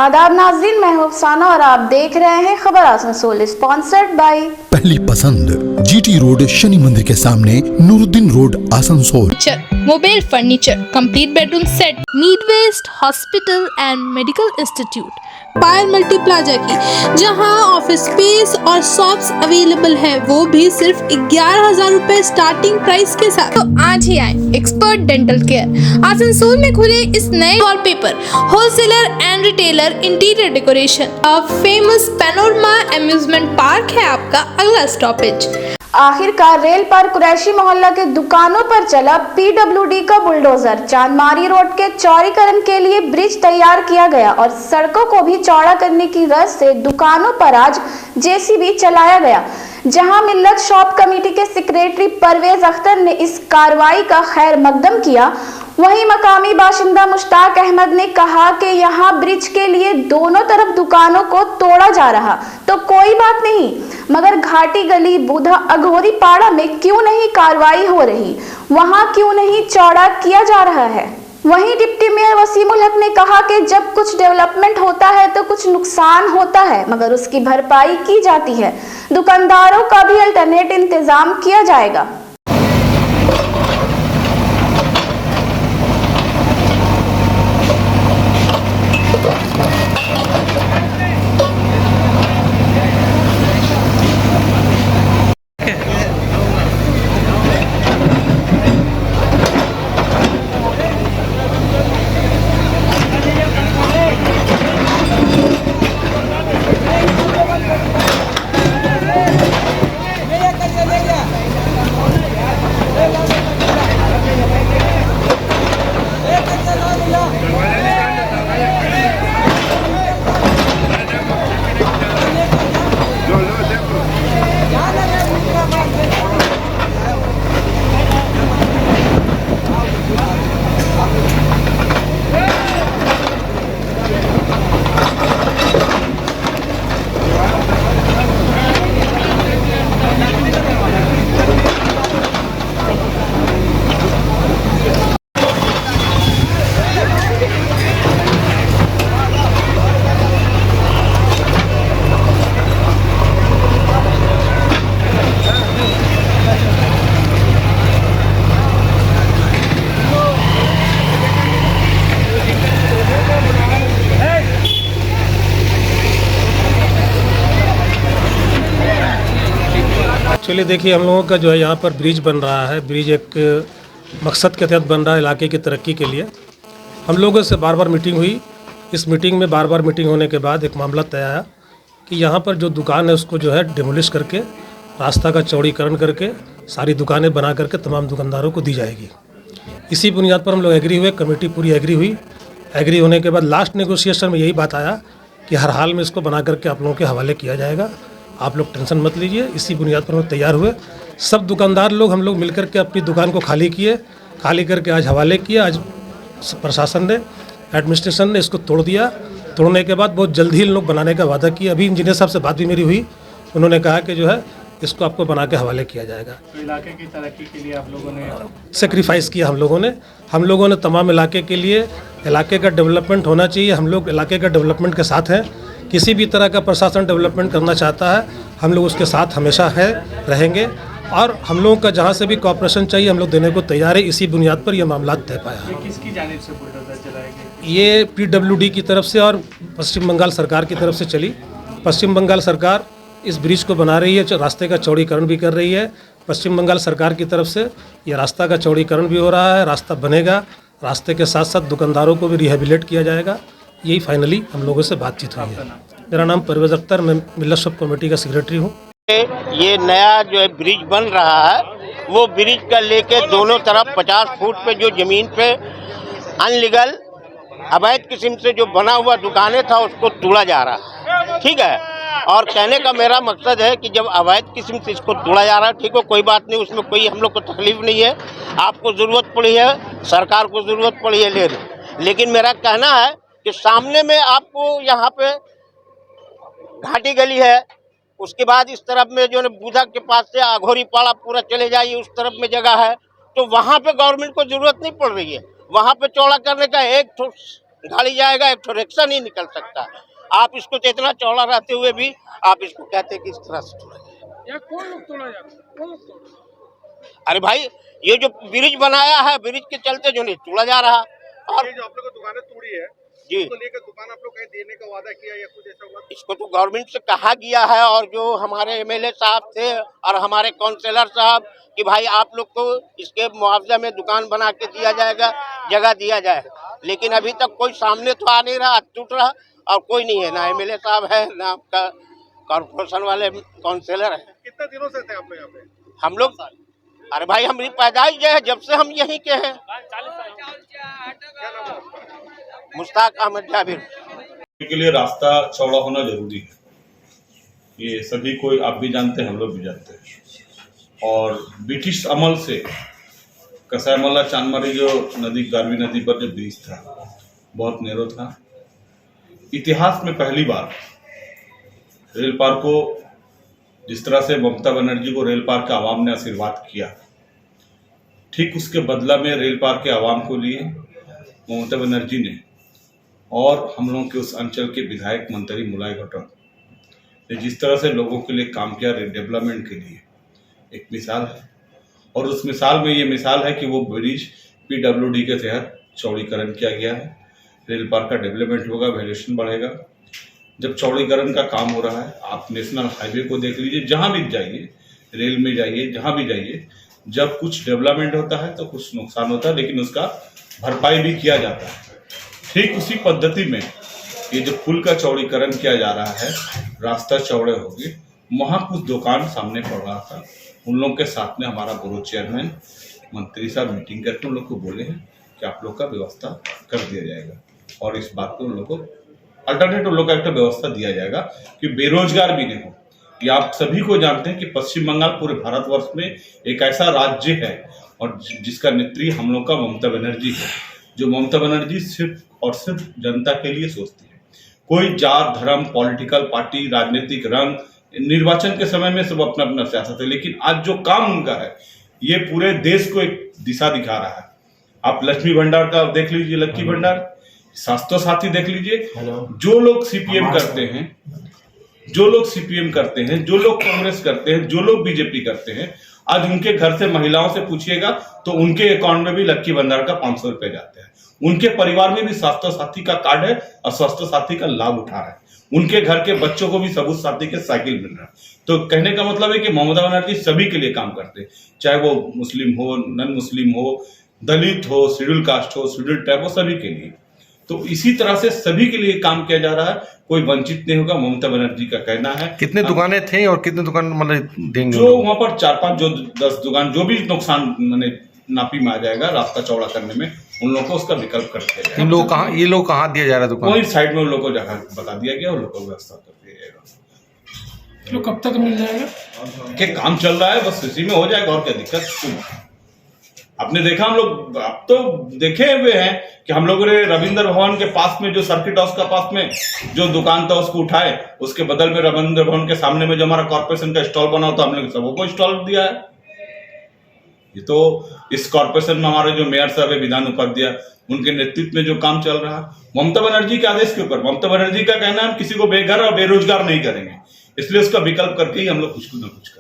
आदाब नाज़रीन, मैं हूं अफसाना और आप देख रहे हैं खबर आसनसोल, स्पॉन्सर्ड बाय पहली पसंद जीटी रोड शनि मंदिर के सामने Nooruddin road Asansol. Mobile furniture, complete bedroom set, need west hospital and medical institute, Payal multi plaza की, जहां ऑफिस स्पेस और शॉप्स अवेलेबल है, वो भी सिर्फ 11,000 रुपए स्टार्टिंग प्राइस के साथ। तो आज ही आए एक्सपर्ट डेंटल केयर। आसनसोल में खुले इस नए wallpaper wholesaler and retailer interior decoration. Famous panorama amusement park है आपका अगला स्टॉपेज। आखिरकार रेल पर कुरैशी मोहल्ला के दुकानों पर चला पीडब्ल्यूडी का बुलडोजर। चांदमारी रोड के चौड़ीकरण के लिए ब्रिज तैयार किया गया और सड़कों को भी चौड़ा करने की गर्ज से दुकानों पर आज जेसीबी चलाया गया। जहां मिल्लत शॉप कमेटी के सेक्रेटरी परवेज अख्तर ने इस कार्रवाई का खैर मकदम किया, वहीं मकामी बाशिंदा मुश्ताक अहमद ने कहा कि यहां ब्रिज के लिए दोनों तरफ दुकानों को तोड़ा जा रहा तो कोई बात नहीं, मगर घाटी गली बूधा अघोरी पाड़ा में क्यों नहीं कार्रवाई हो रही, वहां क्यों नहीं चौड़ा किया जा रहा है। वहीं डिप्टी मेयर वसीमुल हक ने कहा कि जब कुछ डेवलपमेंट होता है तो कुछ नुकसान होता है, मगर उसकी भरपाई की जाती है। दुकानदारों का भी अल्टरनेट इंतजाम किया जाएगा। एक्चुअली देखिए, हम लोगों का जो है यहाँ पर ब्रिज बन रहा है। ब्रिज एक मकसद के तहत बन रहा है इलाके की तरक्की के लिए। हम लोगों से बार बार मीटिंग हुई। इस मीटिंग में बार बार मीटिंग होने के बाद एक मामला तय आया कि यहाँ पर जो दुकान है उसको जो है डिमोलिश करके रास्ता का चौड़ीकरण करके सारी दुकानें बना करके तमाम दुकानदारों को दी जाएगी। इसी बुनियाद पर हम लोग एग्री हुए, कमेटी पूरी एग्री हुई। एग्री होने के बाद लास्ट नेगोशिएशन में यही बात आया कि हर हाल में इसको बना करके आप लोगों के हवाले किया जाएगा, आप लोग टेंशन मत लीजिए। इसी बुनियाद पर हम तैयार हुए। सब दुकानदार लोग हम लोग मिलकर के अपनी दुकान को खाली किए, खाली करके आज हवाले किया। आज प्रशासन ने, एडमिनिस्ट्रेशन ने इसको तोड़ दिया। तोड़ने के बाद बहुत जल्द ही इन लोग बनाने का वादा किया। अभी इंजीनियर साहब से बात भी मेरी हुई, उन्होंने कहा कि जो है इसको आपको बना के हवाले किया जाएगा। तो इलाके की तरक्की के लिए आप लोगों ने सेक्रीफाइस किया। हम लोगों ने तमाम इलाके के लिए, इलाके का डेवलपमेंट होना चाहिए। हम लोग इलाके का डेवलपमेंट के साथ हैं। किसी भी तरह का प्रशासन डेवलपमेंट करना चाहता है, हम लोग उसके साथ हमेशा है, रहेंगे। और हम लोगों का जहाँ से भी कॉपरेशन चाहिए हम लोग देने को तैयार है। इसी बुनियाद पर यह मामला तय पाया। ये किसकी जानिब से बुलडोजर चलाएगी? ये पीडब्ल्यूडी की तरफ से और पश्चिम बंगाल सरकार की तरफ से चली। पश्चिम बंगाल सरकार इस ब्रिज को बना रही है, रास्ते का चौड़ीकरण भी कर रही है। पश्चिम बंगाल सरकार की तरफ से ये रास्ता का चौड़ीकरण भी हो रहा है, रास्ता बनेगा। रास्ते के साथ साथ दुकानदारों को भी रिहेबिलिट किया जाएगा। यही फाइनली हम लोगों से बातचीत हुई है। मेरा नाम परवेज अख्तर, मैं मिल्लत शॉप कमेटी का सेक्रेटरी हूँ। ये नया जो है ब्रिज बन रहा है, वो ब्रिज का लेके दोनों तरफ 50 फुट पे जो जमीन पे अनलीगल अवैध किस्म से जो बना हुआ दुकानें था उसको तोड़ा जा रहा है। ठीक है, और कहने का मेरा मकसद है कि जब अवैध किस्म से इसको तोड़ा जा रहा है, ठीक हो, कोई बात नहीं, उसमें कोई हम लोग को तकलीफ नहीं है। आपको ज़रूरत पड़ी है, सरकार को ज़रूरत पड़ी है ले लो। लेकिन मेरा कहना है कि सामने में आपको यहाँ पे घाटी गली है, उसके बाद इस तरफ में जो है बूधा के पास से अघोरी पाड़ा पूरा चले जाइए, उस तरफ में जगह है, तो वहाँ पे गवर्नमेंट को ज़रूरत नहीं पड़ रही है। वहाँ पे चौड़ा करने का एक गाड़ी जाएगा, एक तो रिक्शा नहीं निकल सकता। आप इसको तो इतना चौड़ा रहते हुए भी आप इसको कहते हैं कि इस तरह से तोड़ा जाए। कौन लोग तोड़ा जाता है? कौन लोग तोड़ा? अरे भाई, ये जो ब्रिज बनाया है, ब्रिज के चलते जो नहीं तोड़ा जा रहा। और ये जो आप लोग को दुकानें तोड़ी है, जी, इसको लेकर दुकान आप लोग कहीं देने का वादा किया या कुछ ऐसा हुआ? इसको तो गवर्नमेंट से कहा गया है, और जो हमारे एमएलए साहब थे और हमारे काउंसलर साहब कि भाई आप लोग को इसके मुआवजा में दुकान बना के दिया जाएगा, जगह दिया जाएगा, लेकिन अभी तक कोई सामने तो आ नहीं रहा, टूट रहा, और कोई नहीं है, ना एमएलए साहब है, ना आपका कॉर्पोरेशन वाले काउंसलर है। कितने दिनों से थे आप लोग यहाँ पे? हम लोग, अरे भाई हमारी पैदाइश जो है जब से हम यहीं के हैं। क्या नाम है आपका? मुश्ताक अहमद जाबिर। के लिए रास्ता चौड़ा होना जरूरी है, ये सभी कोई आप भी जानते हैं, हम लोग भी जानते हैं। और ब्रिटिश अमल से कसाईमल्ला चांदमारी जो नदी, गारवी नदी पर जो ब्रिज था बहुत नैरो था। इतिहास में पहली बार रेल पार को, जिस तरह से ममता बनर्जी को रेल पार के आवाम ने आशीर्वाद किया, ठीक उसके बदला में रेल पार के आवाम को लिए ममता बनर्जी ने और हम लोगों के उस अंचल के विधायक मंत्री मुलाय घटक ने जिस तरह से लोगों के लिए काम किया डेवलपमेंट के लिए, एक मिसाल है। और उस मिसाल में ये मिसाल है कि वो ब्रिज PWD के तहत चौड़ीकरण किया गया है। रेल पार का डेवलपमेंट होगा, वैल्यूएशन बढ़ेगा। जब चौड़ीकरण का काम हो रहा है, आप नेशनल हाईवे को देख लीजिए, जहाँ भी जाइए, रेल में जाइए, जहाँ भी जाइए, जब कुछ डेवलपमेंट होता है तो कुछ नुकसान होता है, लेकिन उसका भरपाई भी किया जाता है। ठीक उसी पद्धति में ये जो पुल का चौड़ीकरण किया जा रहा है, रास्ता चौड़े हो गए, वहाँ कुछ दुकान सामने पड़ रहा था। उन लोगों के साथ में हमारा बोर्ड चेयरमैन मंत्री साहब मीटिंग करके उन लोग को बोले हैं कि आप लोग का व्यवस्था कर दिया जाएगा, और इस बात को उन लोग को अल्टरनेट उन लोग का एक व्यवस्था दिया जाएगा कि बेरोजगार भी नहीं हो। ये आप सभी को जानते हैं कि पश्चिम बंगाल पूरे भारतवर्ष में एक ऐसा राज्य है और जिसका नेत्री हम लोग का ममता बनर्जी है, जो ममता बनर्जी सिर्फ और सिर्फ जनता के लिए सोचती है। कोई जात, धर्म, पॉलिटिकल पार्टी, राजनीतिक रंग, निर्वाचन के समय में सब अपना अपना सियासत है, लेकिन आज जो काम उनका है ये पूरे देश को एक दिशा दिखा रहा है। आप लक्ष्मी भंडार का देख लीजिए, लक्की भंडार, स्वास्थ्य साथी देख लीजिए। जो लोग सीपीएम करते हैं, जो लोग सीपीएम करते हैं, जो लोग कांग्रेस करते हैं, जो लोग बीजेपी करते हैं, आज उनके घर से महिलाओं से पूछिएगा तो उनके अकाउंट में भी लक्की भंडार का 500 रुपए जाते हैं। उनके परिवार में भी स्वास्थ्य साथी का कार्ड है और स्वास्थ्य साथी का लाभ उठा रहे हैं। उनके घर के बच्चों को भी सबूत साथी के साइकिल मिल रहा है। तो कहने का मतलब है कि ममता बनर्जी सभी के लिए काम करते हैं, चाहे वो मुस्लिम हो, नॉन मुस्लिम हो, दलित हो, शेड्यूल कास्ट हो, शेड्यूल ट्राइब हो, सभी के लिए। तो इसी तरह से सभी के लिए काम किया जा रहा है, कोई वंचित नहीं होगा, ममता बनर्जी का कहना है। कितने दुकानें थे और कितने दुकान मतलब देंगे? जो वहां पर 4-5 जो 10 दुकान, जो भी नुकसान मैंने नापी में आ जाएगा रास्ता चौड़ा करने में, उन लोगों को उसका विकल्प कर दिया जाएगा। ये लोग कहाँ दिया जा रहा है दुकान? वही साइड में उन लोगों को जगह बता दिया गया, उन लोगों को व्यवस्था कर दिया जाएगा। तो कब तक मिल जाएगा? के काम चल रहा है, बस इसी में हो जाएगा, और क्या दिक्कत। आपने देखा, हम लोग अब तो देखे हुए हैं कि हम लोगों ने रविंद्र भवन के पास में जो सर्किट हाउस का पास में जो दुकान था उसको उठाए, उसके बदल में रविंद्र भवन के सामने में जो हमारा कॉर्पोरेशन का स्टॉल बना होता, हमने सबको स्टॉल दिया है। ये तो इस कॉर्पोरेशन में हमारे जो मेयर साहब है, विधान उपाध्याय, उनके नेतृत्व में जो काम चल रहा है ममता बनर्जी के आदेश के ऊपर। ममता बनर्जी का कहना है हम किसी को बेघर और बेरोजगार नहीं करेंगे, इसलिए उसका विकल्प करके ही हम लोग कुछ ना कुछ करें।